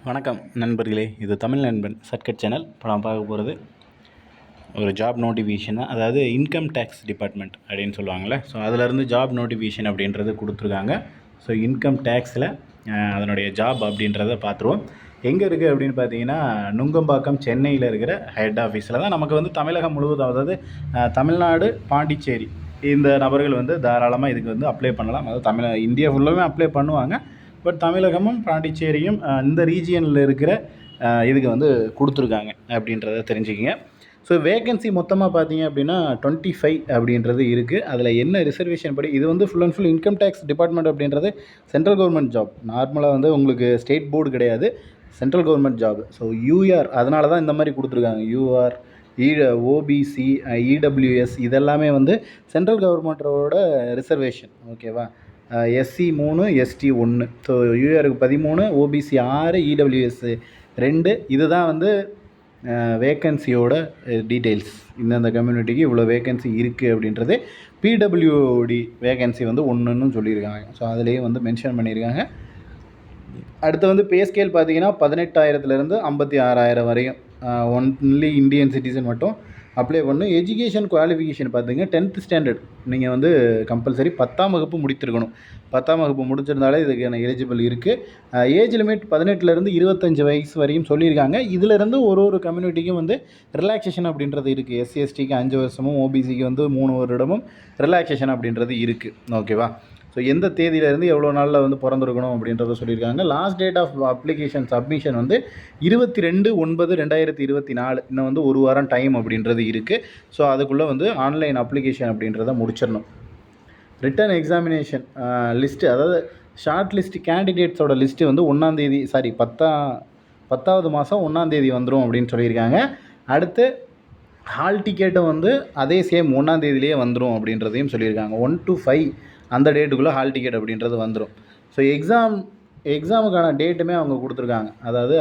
வணக்கம் நண்பர்களே, இது தமிழ் நண்பன் சர்க்கட் சேனல். இப்போ நான் பார்க்க போகிறது ஒரு ஜாப் நோட்டிஃபிகேஷன் தான். அதாவது இன்கம் டேக்ஸ் டிபார்ட்மெண்ட் அப்படின்னு சொல்லுவாங்கள்ல. ஸோ அதிலேருந்து ஜாப் நோட்டிஃபிகேஷன் அப்படின்றது கொடுத்துருக்காங்க. ஸோ இன்கம் டேக்ஸில் அதனுடைய ஜாப் அப்படின்றத பார்த்துருவோம். எங்கே இருக்குது அப்படின்னு பார்த்தீங்கன்னா, நுங்கம்பாக்கம் சென்னையில் இருக்கிற ஹெட் ஆஃபீஸில் தான். நமக்கு வந்து தமிழகம் முழுவதும், அதாவது தமிழ்நாடு, பாண்டிச்சேரி இந்த நபர்கள் வந்து தாராளமாக இதுக்கு வந்து அப்ளை பண்ணலாம். அதாவது இந்தியா ஃபுல்லாகவே அப்ளை பண்ணுவாங்க. பட் தமிழகமும் பாண்டிச்சேரியும் இந்த ரீஜியனில் இருக்கிற இதுக்கு வந்து கொடுத்துருக்காங்க அப்படின்றத தெரிஞ்சுக்கிங்க. ஸோ வேகன்சி மொத்தமாக பார்த்தீங்க அப்படின்னா 25 அப்படின்றது இருக்குது. அதில் என்ன ரிசர்வேஷன் படி இது வந்து full and full income tax department அப்படின்றது சென்ட்ரல் கவர்மெண்ட் ஜாப். நார்மலாக வந்து உங்களுக்கு ஸ்டேட் போர்டு கிடையாது, central government job. So UR அதனால தான் இந்த மாதிரி கொடுத்துருக்காங்க. யூஆர், ஓபிசி, இடபிள்யூஎஸ் இதெல்லாமே வந்து சென்ட்ரல் கவர்மெண்ட்டோட ரிசர்வேஷன். ஓகேவா? SC 3, ST 1. ஸோ யூஆருக்கு 13, ஓபிசி 6, இடபிள்யூஎஸ் 2. இதுதான் வந்து வேக்கன்சியோட டீட்டெயில்ஸ். இந்தந்த கம்யூனிட்டிக்கு இவ்வளோ வேக்கன்சி இருக்குது அப்படின்றது. பிடபிள்யூடி வேக்கன்சி வந்து 1ன்னு சொல்லியிருக்காங்க. ஸோ அதிலேயே வந்து மென்ஷன் பண்ணியிருக்காங்க. அடுத்து வந்து பே ஸ்கேல் பார்த்தீங்கன்னா 18,000லேருந்து 56,000 வரையும் ஒன்லி இந்தியன் சிட்டிசன் மட்டும் அப்ளை பண்ணணும். எஜுகேஷன் குவாலிஃபிகேஷன் பார்த்தீங்கன்னா 10th ஸ்டாண்டர்ட் நீங்கள் வந்து கம்பல்சரி 10ஆம் வகுப்பு முடித்திருக்கணும். 10ஆம் வகுப்பு முடிச்சிருந்தாலே இதுக்கான எலிஜிபிள் இருக்குது. ஏஜ் லிமிட் 18லேருந்து 25 வயசு வரையும் சொல்லியிருக்காங்க. இதிலேருந்து ஒரு கம்யூனிட்டிக்கும் வந்து ரிலாக்ஸேஷன் அப்படின்றது இருக்குது. எஸ்சி எஸ்டிக்கு 5 வருஷமும், ஓபிசிக்கு வந்து 3 வருடமும் ரிலாக்ஸேஷன் அப்படின்றது இருக்குது. ஓகேவா? ஸோ எந்த தேதியிலேருந்து எவ்வளோ நாளில் வந்து பிறந்திருக்கணும் அப்படின்றத சொல்லியிருக்காங்க. Last date of application submission வந்து 22/9/2024. இன்னும் வந்து ஒரு வாரம் டைம் அப்படின்றது இருக்குது. ஸோ அதுக்குள்ளே வந்து ஆன்லைன் அப்ளிகேஷன் அப்படின்றத முடிச்சிடணும். ரிட்டன் எக்ஸாமினேஷன் லிஸ்ட்டு, அதாவது ஷார்ட் லிஸ்ட் கேண்டிடேட்ஸோட லிஸ்ட்டு வந்து 10வது மாதம் 1ஆம் வந்துடும் அப்படின்னு சொல்லியிருக்காங்க. அடுத்து ஹால் டிக்கெட்டும் வந்து அதே சேம் 1ஆம் வந்துடும் அப்படின்றதையும் சொல்லியிருக்காங்க. 1 to 5 அந்த டேட்டுக்குள்ளே ஹால் டிக்கெட் அப்படின்றது வந்துடும். ஸோ எக்ஸாமுக்கான டேட்டுமே அவங்க கொடுத்துருக்காங்க. அதாவது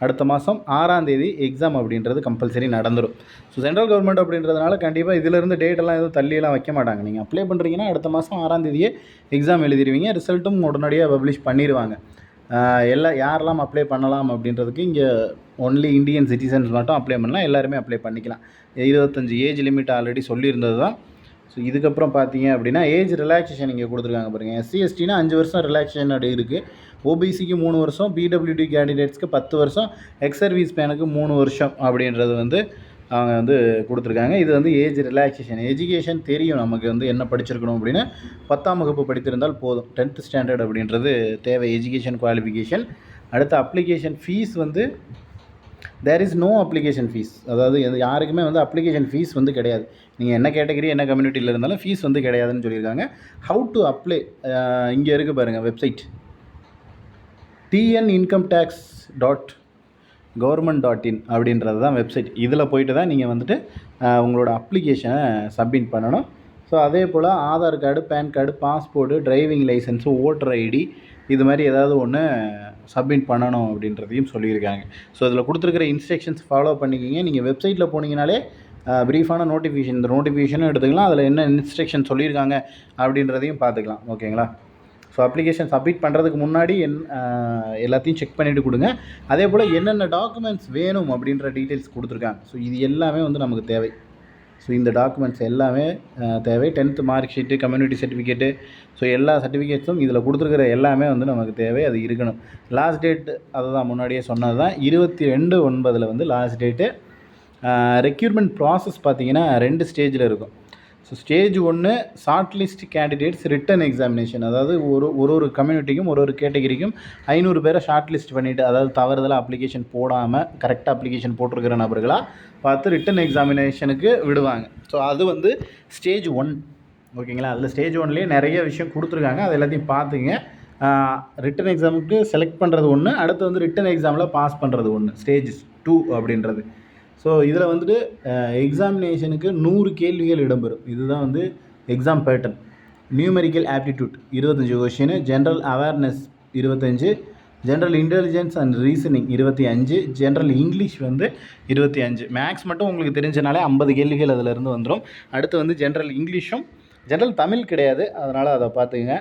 அடுத்த மாதம் 6ஆம் எக்ஸாம் அப்படின்றது கம்பல்சரி நடந்துடும். ஸோ சென்ட்ரல் கவர்மெண்ட் அப்படின்றதுனால கண்டிப்பாக இதிலேருந்து டேட்டெல்லாம் எதுவும் தள்ளியெல்லாம் வைக்க மாட்டாங்க. நீங்கள் அப்ளை பண்ணுறீங்கன்னா அடுத்த மாதம் 6ஆம் எக்ஸாம் எழுதிடுவீங்க. ரிசல்ட்டும் உடனடியாக பப்ளிஷ் பண்ணிடுவாங்க. யாரெல்லாம் அப்ளை பண்ணலாம் அப்படின்றதுக்கு இங்கே ஒன்லி இந்தியன் சிட்டிசன்ஸ் மட்டும் அப்ளை பண்ணலாம். எல்லாருமே அப்ளை பண்ணிக்கலாம். 25 ஏஜ் லிமிட் ஆல்ரெடி சொல்லியிருந்தது தான். ஸோ இதுக்கப்புறம் பார்த்தீங்க அப்படின்னா ஏஜ் ரிலாக்ஸேஷன் இங்கே கொடுத்துருக்காங்க பாருங்கள். எஸ்சி எஸ்டினா 5 வருஷம் ரிலாக்ஸேஷன் அப்படி இருக்குது. ஓபிசிக்கு 3 வருஷம், பிடபிள்யூடி கேண்டிடேட்ஸ்க்கு 10 வருஷம், எக்ஸ் சர்வீஸ் மேனுக்கு 3 வருஷம் அப்படின்றது வந்து அவங்க வந்து கொடுத்துருக்காங்க. இது வந்து ஏஜ் ரிலாக்ஸேஷன். எஜுகேஷன் தெரியும் நமக்கு வந்து என்ன படிச்சிருக்கணும் அப்படின்னு. 10ஆம் வகுப்பு படித்திருந்தால் போதும். 10th ஸ்டாண்டர்ட் அப்படின்றது தேவை, எஜுகேஷன் குவாலிஃபிகேஷன். அடுத்த அப்ளிகேஷன் ஃபீஸ் வந்து there is no application fees. அதாவது யாருக்குமே வந்து அப்ளிகேஷன் ஃபீஸ் வந்து கிடையாது. நீங்கள் என்ன கேட்டகரி, என்ன கம்யூனிட்டியில் இருந்தாலும் ஃபீஸ் வந்து கிடையாதுன்னு சொல்லியிருக்காங்க. ஹவு டு அப்ளை இங்கே இருக்குது பாருங்கள் வெப்சைட். tnincometax.government.in அப்படின்றது தான் வெப்சைட். இதில் போய்ட்டு தான் நீங்கள் வந்துட்டு உங்களோட அப்ளிகேஷனை சப்மிட் பண்ணணும். ஸோ அதே போல் Aadhaar card, PAN card, passport, driving licence, voter ID இது மாதிரி ஏதாவது ஒன்று சப்மிட் பண்ணணும் அப்படின்றதையும் சொல்லியிருக்காங்க. ஸோ இதில் கொடுத்துருக்கிற இன்ஸ்ட்ரக்ஷன்ஸ் ஃபாலோ பண்ணிக்கிங்க. நீங்கள் வெப்சைட்டில் போனீங்கனாலே ப்ரீஃபான நோட்டிஃபிகேஷன், இந்த நோட்டிஃபிகேஷனும் எடுத்துக்கலாம். அதில் என்ன இன்ஸ்ட்ரக்ஷன் சொல்லியிருக்காங்க அப்படின்றதையும் பார்த்துக்கலாம். ஓகேங்களா? ஸோ அப்ளிகேஷன் சப்மிட் பண்ணுறதுக்கு முன்னாடி எல்லாத்தையும் செக் பண்ணிவிட்டு கொடுங்க. அதே போல் என்னென்ன டாக்குமெண்ட்ஸ் வேணும் அப்படின்ற டீட்டெயில்ஸ் கொடுத்துருக்காங்க. ஸோ இது எல்லாமே வந்து நமக்கு தேவை. ஸோ இந்த டாக்குமெண்ட்ஸ் எல்லாமே தேவை. 10th mark sheet, community certificate, so எல்லா சர்டிஃபிகேட்ஸும் இதில் கொடுத்துருக்கிற எல்லாமே வந்து நமக்கு தேவை. அது இருக்கணும். லாஸ்ட் டேட் அதை தான் முன்னாடியே சொன்னது தான். 22/9 வந்து லாஸ்ட் டேட்டு. ரெக்யூர்மெண்ட் ப்ராசஸ் பார்த்திங்கன்னா 2 ஸ்டேஜில் இருக்கும். So stage 1 short list candidates return examination. அதாவது ஒரு கம்யூனிட்டிக்கும் ஒரு கேட்டகிரிக்கும் 500 பேரை ஷார்ட் லிஸ்ட் பண்ணிவிட்டு, அதாவது தவறுதலாக அப்ளிகேஷன் போடாமல் கரெக்டாக அப்ளிகேஷன் போட்டிருக்கிற நபர்களாக பார்த்து ரிட்டன் எக்ஸாமினேஷனுக்கு விடுவாங்க. ஸோ அது வந்து ஸ்டேஜ் 1. ஓகேங்களா? அதில் ஸ்டேஜ் 1லேயே நிறைய விஷயம் கொடுத்துருக்காங்க. அது எல்லாத்தையும் பார்த்துங்க. ரிட்டன் எக்ஸாமுக்கு செலக்ட் பண்ணுறது ஒன்று, அடுத்து வந்து ரிட்டன் எக்ஸாமில் பாஸ் பண்ணுறது ஒன்று, ஸ்டேஜ் 2 அப்படின்றது. ஸோ இதில் வந்துட்டு எக்ஸாமினேஷனுக்கு 100 கேள்விகள் இடம்பெறும். இதுதான் வந்து exam pattern. Numerical aptitude 25 question, general awareness 25, general intelligence and reasoning 25, general English வந்து 25. மேக்ஸ் மட்டும் உங்களுக்கு தெரிஞ்சனாலே 50 கேள்விகள் அதிலிருந்து வந்துடும். அடுத்து வந்து ஜென்ரல் இங்கிலீஷும், ஜென்ரல் தமிழ் கிடையாது, அதனால் அதை பார்த்துக்குங்க.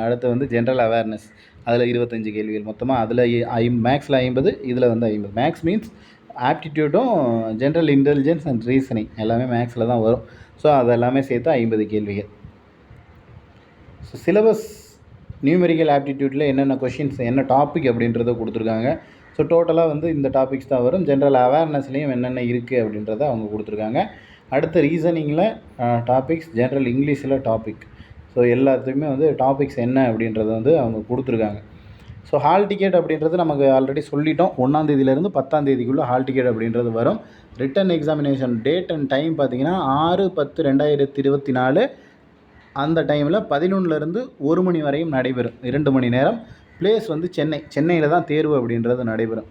அடுத்து வந்து ஜென்ரல் அவேர்னஸ் அதில் 25 கேள்விகள் மொத்தமாக. அதில் மேக்ஸில் 50, இதில் வந்து 50. மேக்ஸ் மீன்ஸ் ஆப்டிடியூடும் ஜென்ரல் இன்டெலிஜென்ஸ் அண்ட் ரீசனிங் எல்லாமே மேக்ஸில் தான் வரும். ஸோ அதெல்லாமே சேர்த்து 50 கேள்விகள். ஸோ சிலபஸ் நியூமெரிக்கல் ஆப்டிடியூட்டில் என்னென்ன கொஷின்ஸ் என்ன டாபிக் அப்படின்றத கொடுத்துருக்காங்க. ஸோ டோட்டலாக வந்து இந்த டாபிக்ஸ் தான் வரும். ஜென்ரல் அவேர்னஸ்லேயும் என்னென்ன இருக்குது அப்படின்றத அவங்க கொடுத்துருக்காங்க. அடுத்த ரீசனிங்கில் டாபிக்ஸ், ஜென்ரல் இங்கிலீஷில் டாபிக். ஸோ எல்லாத்துக்குமே வந்து டாபிக்ஸ் என்ன அப்படின்றத வந்து அவங்க கொடுத்துருக்காங்க. ஸோ ஹால் டிக்கெட் அப்படின்றது நமக்கு ஆல்ரெடி சொல்லிட்டோம். 1ஆம் தேதியிலேருந்து 10ஆம் தேதிக்குள்ளே ஹால் டிக்கெட் அப்படின்றது வரும். Return examination date and time பார்த்திங்கன்னா 6/10/2024 அந்த டைமில் 11லேருந்து 1 மணி வரையும் நடைபெறும். 2 மணி நேரம். பிளேஸ் வந்து சென்னையில் தான் தேர்வு அப்படின்றது நடைபெறும்.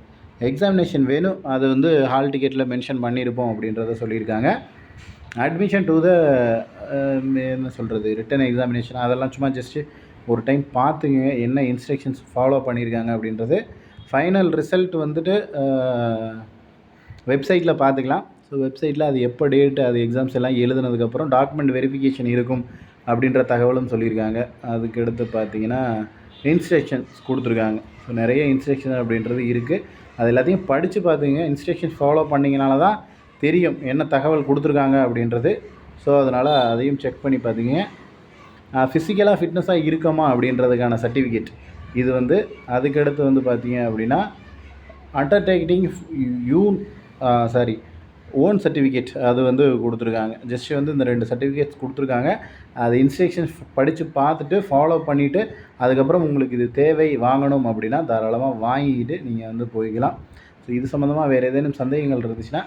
எக்ஸாமினேஷன் வேணும், அது வந்து ஹால் டிக்கெட்டில் மென்ஷன் பண்ணியிருப்போம் அப்படின்றத சொல்லியிருக்காங்க. அட்மிஷன் டு த என்ன சொல்கிறது ரிட்டன் எக்ஸாமினேஷன் அதெல்லாம் சும்மா ஜஸ்ட்டு ஒரு டைம் பார்த்துங்க என்ன இன்ஸ்ட்ரக்ஷன்ஸ் ஃபாலோ பண்ணியிருக்காங்க அப்படின்றது. ஃபைனல் ரிசல்ட் வந்துட்டு வெப்சைட்டில் பார்த்துக்கலாம். ஸோ வெப்சைட்டில் அது எப்போ டேட்டு, அது எக்ஸாம்ஸ் எல்லாம் எழுதுனதுக்கப்புறம் டாக்குமெண்ட் வெரிஃபிகேஷன் இருக்கும் அப்படின்ற தகவலும் சொல்லியிருக்காங்க. அதுக்கு அடுத்து பார்த்திங்கன்னா இன்ஸ்ட்ரக்ஷன்ஸ் கொடுத்துருக்காங்க. ஸோ நிறைய இன்ஸ்ட்ரக்ஷன் அப்படின்றது இருக்குது. அது எல்லாத்தையும் படித்து பார்த்துங்க. இன்ஸ்ட்ரக்ஷன்ஸ் ஃபாலோ பண்ணிங்கனால தான் தெரியும் என்ன தகவல் கொடுத்துருக்காங்க அப்படின்றது. ஸோ அதனால் அதையும் செக் பண்ணி பார்த்திங்க. ஃபிசிக்கலாக ஃபிட்னஸாக இருக்கமா அப்படின்றதுக்கான சர்டிஃபிகேட் இது வந்து. அதுக்கடுத்து வந்து பார்த்திங்க அப்படின்னா அண்டர்டேக்கிங் ஓன் சர்டிஃபிகேட் அது வந்து கொடுத்துருக்காங்க. ஜஸ்ட் வந்து இந்த 2 சர்டிஃபிகேட்ஸ் கொடுத்துருக்காங்க. அது இன்ஸ்ட்ரக்ஷன்ஸ் படித்து பார்த்துட்டு ஃபாலோ பண்ணிவிட்டு அதுக்கப்புறம் உங்களுக்கு இது தேவை வாங்கணும் அப்படின்னா தாராளமாக வாங்கிக்கிட்டு நீங்கள் வந்து போய்க்கலாம். ஸோ இது சம்மந்தமாக வேறு ஏதேனும் சந்தேகங்கள் இருந்துச்சுன்னா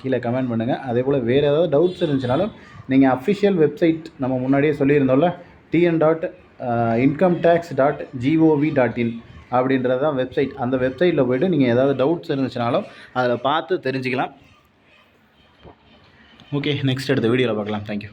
கீழே கமெண்ட் பண்ணுங்கள். அதே போல் வேறு ஏதாவது டவுட்ஸ் இருந்துச்சுனாலும் நீங்கள் அஃபிஷியல் வெப்சைட் நம்ம முன்னாடியே சொல்லியிருந்தோம்ல tn.incometax.gov.in அப்படின்றது தான் வெப்சைட். அந்த வெப்சைட்டில் போய்ட்டு நீங்கள் ஏதாவது டவுட்ஸ் இருந்துச்சுனாலும் அதில் பார்த்து தெரிஞ்சுக்கலாம். ஓகே, நெக்ஸ்ட் அடுத்த வீடியோவில் பார்க்கலாம். தேங்க்யூ.